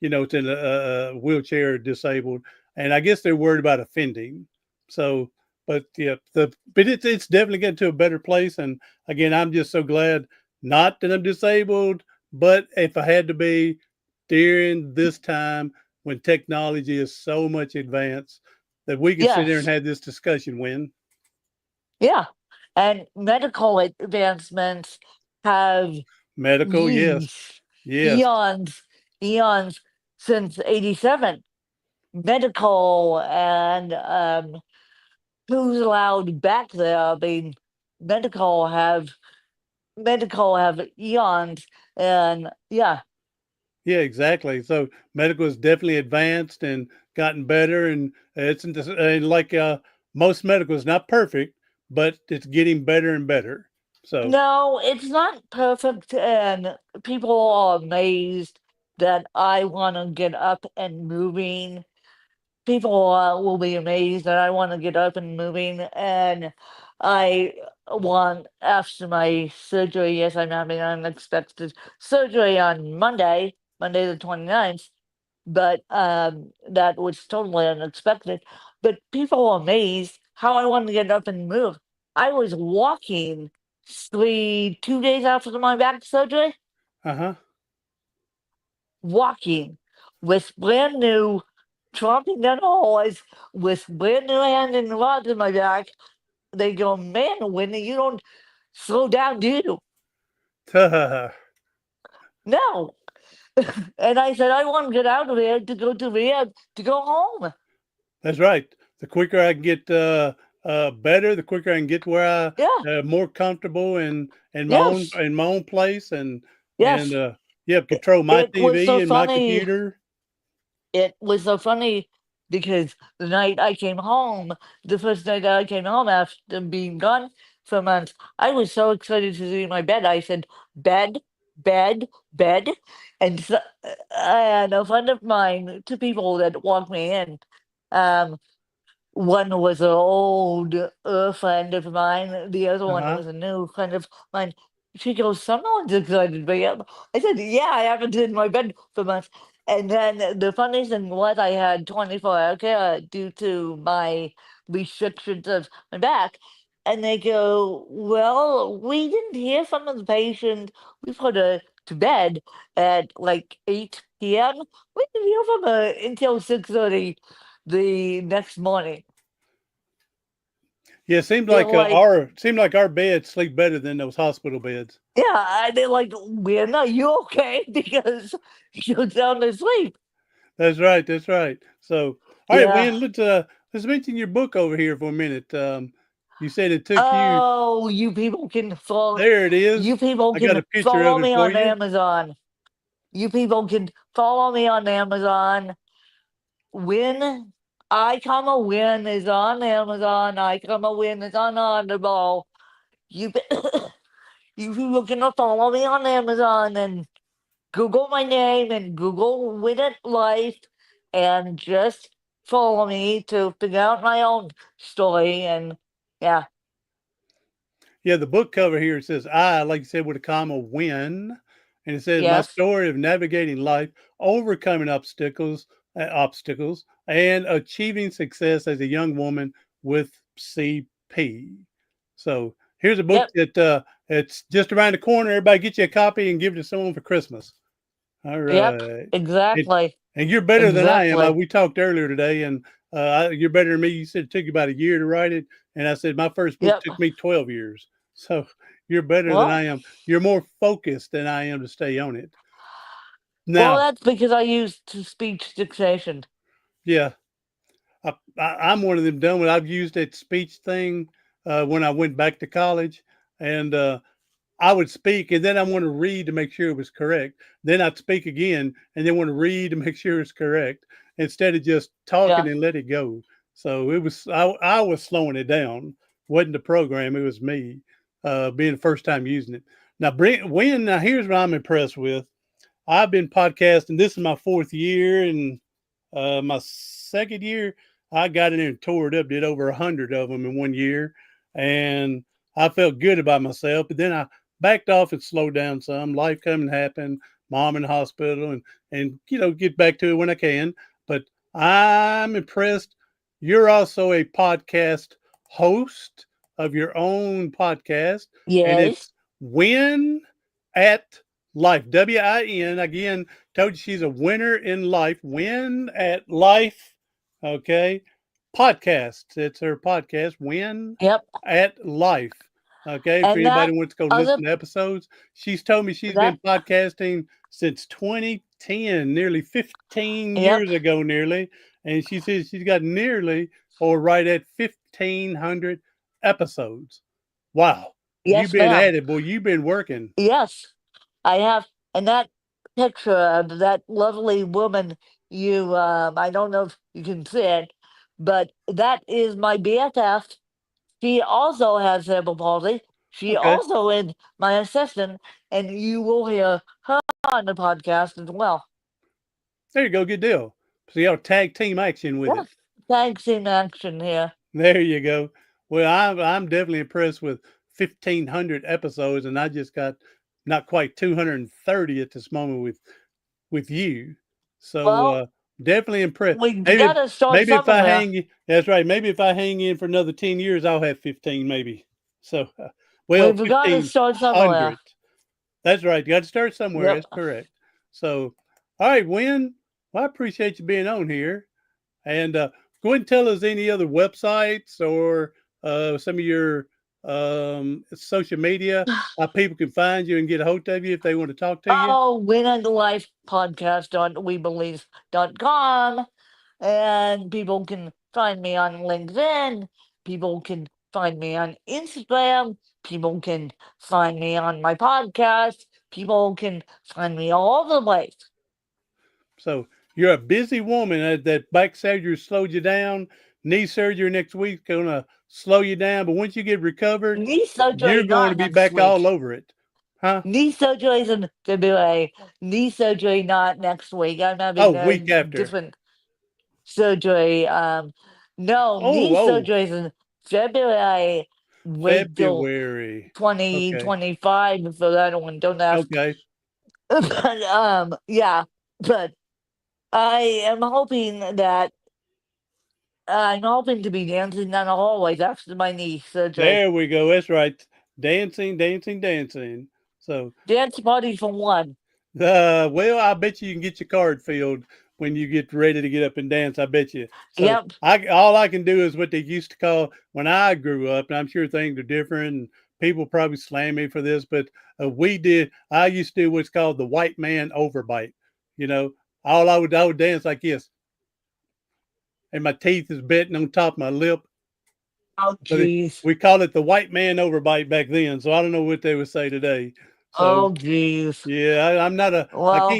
[SPEAKER 2] it's in a wheelchair or disabled, and I guess they're worried about offending. So, but yeah, but it's definitely getting to a better place. And again, I'm just so glad not that I'm disabled, but if I had to be during this time when technology is so much advanced that we can sit there and
[SPEAKER 3] yes,
[SPEAKER 2] have this discussion when
[SPEAKER 3] yeah. And medical advancements have
[SPEAKER 2] medical, yes,
[SPEAKER 3] years,
[SPEAKER 2] yes,
[SPEAKER 3] eons, eons since 87. Medical and who's allowed back there? I mean, medical have medical have eons, and yeah,
[SPEAKER 2] yeah, exactly. So medical has definitely advanced and gotten better, and and like most medical is not perfect, but it's getting better and better. So
[SPEAKER 3] no, it's not perfect, and people are amazed that I want to get up and moving. People will be amazed that I want to get up and moving, and I one after my surgery. Yes, I'm having unexpected surgery on Monday, Monday the 29th, but that was totally unexpected. But people were amazed how I wanted to get up and move. I was walking 2 days after my back surgery,
[SPEAKER 2] Uh-huh.
[SPEAKER 3] walking with brand new tromping down the hallways with brand new hand and rods in my back. They go, man, Whitney, you don't slow down, do you? No. And I said, I want to get out of here to go to rehab, to go home.
[SPEAKER 2] That's right. The quicker I can get better, the quicker I can get where
[SPEAKER 3] Yeah.
[SPEAKER 2] I more comfortable in
[SPEAKER 3] Yes.
[SPEAKER 2] my own place and
[SPEAKER 3] Yes.
[SPEAKER 2] yeah, control my
[SPEAKER 3] It was
[SPEAKER 2] TV
[SPEAKER 3] so
[SPEAKER 2] and my
[SPEAKER 3] funny.
[SPEAKER 2] computer.
[SPEAKER 3] It was so funny because the night I came home, the first night that I came home after being gone for months, I was so excited to see my bed. I said, bed, bed, bed. And so, I had a friend of mine, two people that walked me in. Um, One was an old friend of mine. The other one
[SPEAKER 2] Uh-huh.
[SPEAKER 3] was a new friend of mine. She goes, "Someone's excited to be up." I said, "Yeah, I haven't been in my bed for months." And then the funny thing was, I had 24-hour care due to my restrictions of my back. And they go, "Well, we didn't hear from the patient. We put her to bed at like 8 p.m. We didn't hear from her until 6:30 the next morning."
[SPEAKER 2] Yeah, it seems
[SPEAKER 3] They're
[SPEAKER 2] like
[SPEAKER 3] like,
[SPEAKER 2] our beds sleep better than those hospital beds.
[SPEAKER 3] yeah, and they're like, we're not you okay? Because you're sound asleep.
[SPEAKER 2] That's right. That's right. So, all right,
[SPEAKER 3] Yeah.
[SPEAKER 2] Wynn, let's mention your book over here for a minute. You said it took you.
[SPEAKER 3] Oh, you people can follow.
[SPEAKER 2] There it is.
[SPEAKER 3] You people
[SPEAKER 2] I got
[SPEAKER 3] can
[SPEAKER 2] a picture
[SPEAKER 3] follow
[SPEAKER 2] of it
[SPEAKER 3] me
[SPEAKER 2] for
[SPEAKER 3] on
[SPEAKER 2] you.
[SPEAKER 3] Amazon. You people can follow me on Amazon. Win, I Come a Win is on Amazon. I Come a Win is on Audible. You, you people can follow me on Amazon and Google my name and Google Win It Life and just follow me to figure out my own story. And yeah,
[SPEAKER 2] Yeah, the book cover here says I, like you said, with a comma, win. And it says my
[SPEAKER 3] yes,
[SPEAKER 2] story of navigating life, overcoming obstacles, and achieving success as a young woman with CP. So here's a book
[SPEAKER 3] yep,
[SPEAKER 2] that it's just around the corner. Everybody get you a copy and give it to someone for Christmas. All
[SPEAKER 3] yep,
[SPEAKER 2] right. And,
[SPEAKER 3] exactly,
[SPEAKER 2] and you're better than I am.
[SPEAKER 3] exactly.
[SPEAKER 2] We talked earlier today, and you're better than me. You said it took you about a year to write it. And I said my first book
[SPEAKER 3] Yep.
[SPEAKER 2] took me 12 years. So you're better than
[SPEAKER 3] Well,
[SPEAKER 2] I am. You're more focused than I am to stay on it.
[SPEAKER 3] well,
[SPEAKER 2] Now,
[SPEAKER 3] that's because I used speech dictation.
[SPEAKER 2] yeah, I'm one of them dumb. I've used that speech thing when I went back to college, and I would speak and then I want to read to make sure it was correct. Then I'd speak again and then want to read to make sure it's correct instead of just talking
[SPEAKER 3] Yeah.
[SPEAKER 2] and let it go. So it was I was slowing it down. Wasn't the program, it was me being the first time using it. Now here's what I'm impressed with. I've been podcasting. This is my fourth year, and my second year, I got in there and tore it up, did over 100 of them in 1 year. And I felt good about myself. But then I backed off and slowed down some. Life coming happened, mom in the hospital, and get back to it when I can. But I'm impressed. You're also a podcast host of your own podcast, and
[SPEAKER 3] Yes.
[SPEAKER 2] it's Win at Life. WIN. Again, told you she's a winner in life. Win at life. Okay. Podcast. It's her podcast. Win
[SPEAKER 3] Yep.
[SPEAKER 2] at life. Okay. For
[SPEAKER 3] And
[SPEAKER 2] anybody
[SPEAKER 3] that
[SPEAKER 2] who wants to go
[SPEAKER 3] other
[SPEAKER 2] listen to episodes, she's told me she's
[SPEAKER 3] that
[SPEAKER 2] been podcasting since 2010, nearly 15
[SPEAKER 3] yep.
[SPEAKER 2] years ago, nearly. And she says she's got nearly or right at 1,500 episodes. Wow. You've
[SPEAKER 3] Yes,
[SPEAKER 2] been
[SPEAKER 3] ma'am.
[SPEAKER 2] at it, boy. You've been working.
[SPEAKER 3] Yes, I have. And that picture of that lovely woman, I don't know if you can see it, but that is my BFF. She also has cerebral palsy. She
[SPEAKER 2] Okay.
[SPEAKER 3] also is my assistant, and you will hear her on the podcast as well.
[SPEAKER 2] There you go. Good deal. So you have tag team action with
[SPEAKER 3] Yeah,
[SPEAKER 2] it.
[SPEAKER 3] thanks in action here.
[SPEAKER 2] There you go. Well, I'm definitely impressed with 1,500 episodes, and I just got not quite 230 at this moment with you. So
[SPEAKER 3] Well,
[SPEAKER 2] definitely impressed.
[SPEAKER 3] we've got
[SPEAKER 2] Maybe
[SPEAKER 3] to start
[SPEAKER 2] maybe if I
[SPEAKER 3] somewhere.
[SPEAKER 2] hang, that's right. Maybe if I hang in for another 10 years, I'll have 15 maybe. So well,
[SPEAKER 3] We've got to start somewhere.
[SPEAKER 2] 1,500. That's right. You got to start somewhere.
[SPEAKER 3] Yep.
[SPEAKER 2] That's correct. So, all right, Win. Well, I appreciate you being on here. And go ahead and tell us any other websites or some of your social media, how people can find you and get a hold of you if they want to talk to you.
[SPEAKER 3] Oh, winandlifepodcast.webelieve.com. And people can find me on LinkedIn. People can find me on Instagram. People can find me on my podcast. People can find me all over the place.
[SPEAKER 2] So you're a busy woman. That back surgery slowed you down. Knee surgery next week's going to slow you down. But once you get recovered,
[SPEAKER 3] Knee
[SPEAKER 2] you're
[SPEAKER 3] surgery
[SPEAKER 2] going to
[SPEAKER 3] not
[SPEAKER 2] be
[SPEAKER 3] next
[SPEAKER 2] back all
[SPEAKER 3] week.
[SPEAKER 2] over it. Huh?
[SPEAKER 3] Knee surgery is in February. Knee surgery not next week. I'm
[SPEAKER 2] Oh,
[SPEAKER 3] having a
[SPEAKER 2] week after.
[SPEAKER 3] different surgery. No,
[SPEAKER 2] Oh,
[SPEAKER 3] knee
[SPEAKER 2] oh,
[SPEAKER 3] surgery is in February. Wait till
[SPEAKER 2] February. Okay.
[SPEAKER 3] 2025 for that one. Don't ask.
[SPEAKER 2] Okay.
[SPEAKER 3] But yeah. But I am hoping that I'm hoping to be dancing down the hallways after my knee surgery.
[SPEAKER 2] There we go. That's right. Dancing, dancing, dancing. So,
[SPEAKER 3] Dance party for one.
[SPEAKER 2] well, I bet you can get your card filled when you get ready to get up and dance. I bet you. So,
[SPEAKER 3] Yep.
[SPEAKER 2] all I can do is what they used to call when I grew up, and I'm sure things are different, and people probably slam me for this, but I used to do what's called the white man overbite. You know, I would dance like this, and my teeth is betting on top of my lip.
[SPEAKER 3] Oh
[SPEAKER 2] But
[SPEAKER 3] jeez.
[SPEAKER 2] we called it the white man overbite back then, so I don't know what they would say today. So
[SPEAKER 3] Oh jeez.
[SPEAKER 2] yeah, I'm not a
[SPEAKER 3] Well,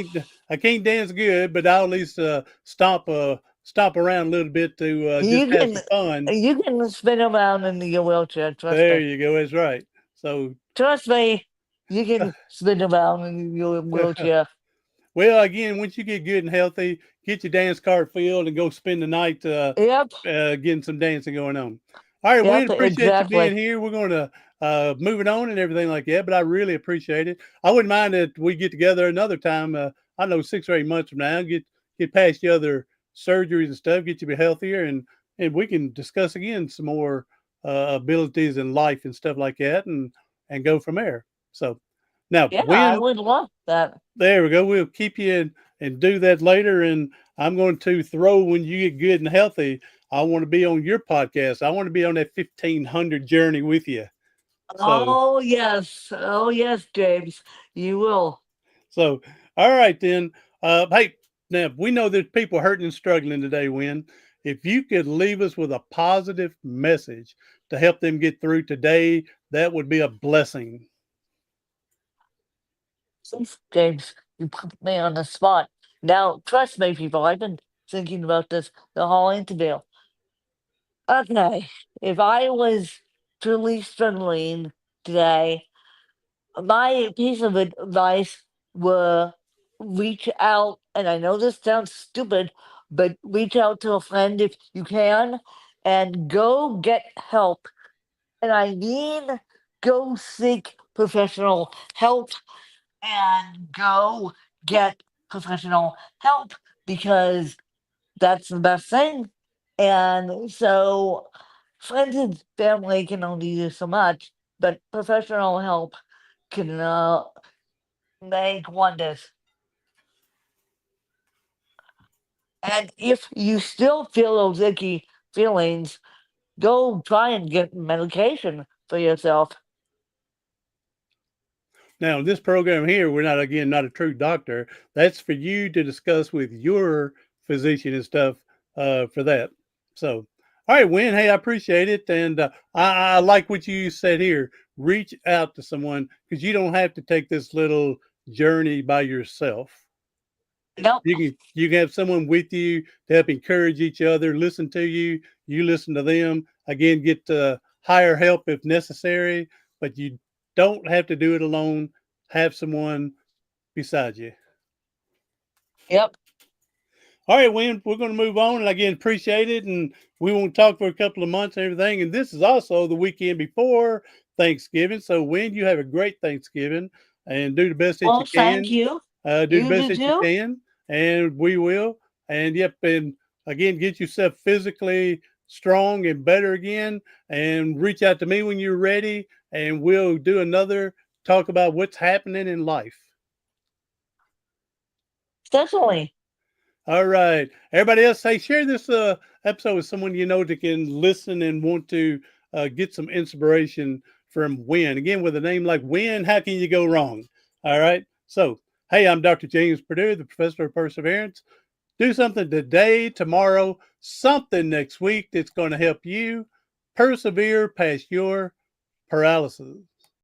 [SPEAKER 2] I can't dance good, but I'll at least stomp around a little bit to just
[SPEAKER 3] you
[SPEAKER 2] have
[SPEAKER 3] can
[SPEAKER 2] some fun.
[SPEAKER 3] you can spin around in your wheelchair. Trust
[SPEAKER 2] There
[SPEAKER 3] me.
[SPEAKER 2] you go. That's right. So
[SPEAKER 3] Trust me. You can spin around in your wheelchair.
[SPEAKER 2] well, again, once you get good and healthy, get your dance card filled and go spend the night
[SPEAKER 3] Yep.
[SPEAKER 2] getting some dancing going on. All right, Wayne,
[SPEAKER 3] Yep.
[SPEAKER 2] appreciate you being
[SPEAKER 3] Exactly.
[SPEAKER 2] here. We're going to move it on and everything like that, but I really appreciate it. I wouldn't mind that we get together another time. I don't know 6 or 8 months from now, get past the other surgeries and stuff, get you be healthier, and we can discuss again some more abilities in life and stuff like that, and go from there. So now,
[SPEAKER 3] Yeah, I
[SPEAKER 2] when
[SPEAKER 3] would love that.
[SPEAKER 2] there we go. We'll keep you in and do that later. And I'm going to throw when you get good and healthy. I want to be on your podcast. I want to be on that 1,500 journey with you. So,
[SPEAKER 3] Oh yes. Oh yes, James. You will.
[SPEAKER 2] so all right then. Hey, now we know there's people hurting and struggling today. Win. If you could leave us with a positive message to help them get through today, that would be a blessing.
[SPEAKER 3] Thanks, James. You put me on the spot. Now, trust me, people. I've been thinking about this the whole interview. Okay, if I was truly struggling today, my piece of advice were reach out, and I know this sounds stupid, but reach out to a friend if you can, and go get help. And I mean, go seek professional help and go get professional help because that's the best thing. And so friends and family can only do so much, but professional help can make wonders. And if you still feel those icky feelings, go try and get medication for yourself.
[SPEAKER 2] Now, in this program here, we're not, again, not a true doctor. That's for you to discuss with your physician and stuff for that. So, all right, Win, hey, I appreciate it. And I like what you said here. Reach out to someone because you don't have to take this little journey by yourself.
[SPEAKER 3] Nope.
[SPEAKER 2] You can have someone with you to help encourage each other, listen to you, you listen to them. Again, get higher help if necessary, but you don't have to do it alone. Have someone beside you.
[SPEAKER 3] Yep.
[SPEAKER 2] All right, Wayne, we're going to move on. And again, appreciate it. And we won't talk for a couple of months and everything. And this is also the weekend before Thanksgiving. So, Win, you have a great Thanksgiving and do the best that
[SPEAKER 3] Well,
[SPEAKER 2] you
[SPEAKER 3] thank
[SPEAKER 2] can.
[SPEAKER 3] you.
[SPEAKER 2] Do the
[SPEAKER 3] You
[SPEAKER 2] best
[SPEAKER 3] do
[SPEAKER 2] that you
[SPEAKER 3] too.
[SPEAKER 2] can, and we will. And yep, and again, get yourself physically strong and better again, and reach out to me when you're ready, and we'll do another talk about what's happening in life.
[SPEAKER 3] Definitely.
[SPEAKER 2] All right, everybody else, hey, share this episode with someone you know that can listen and want to get some inspiration from Win. Again, with a name like Win, how can you go wrong? All right, so hey, I'm Dr. James Purdue, the professor of perseverance. Do something today, tomorrow, something next week that's going to help you persevere past your paralysis.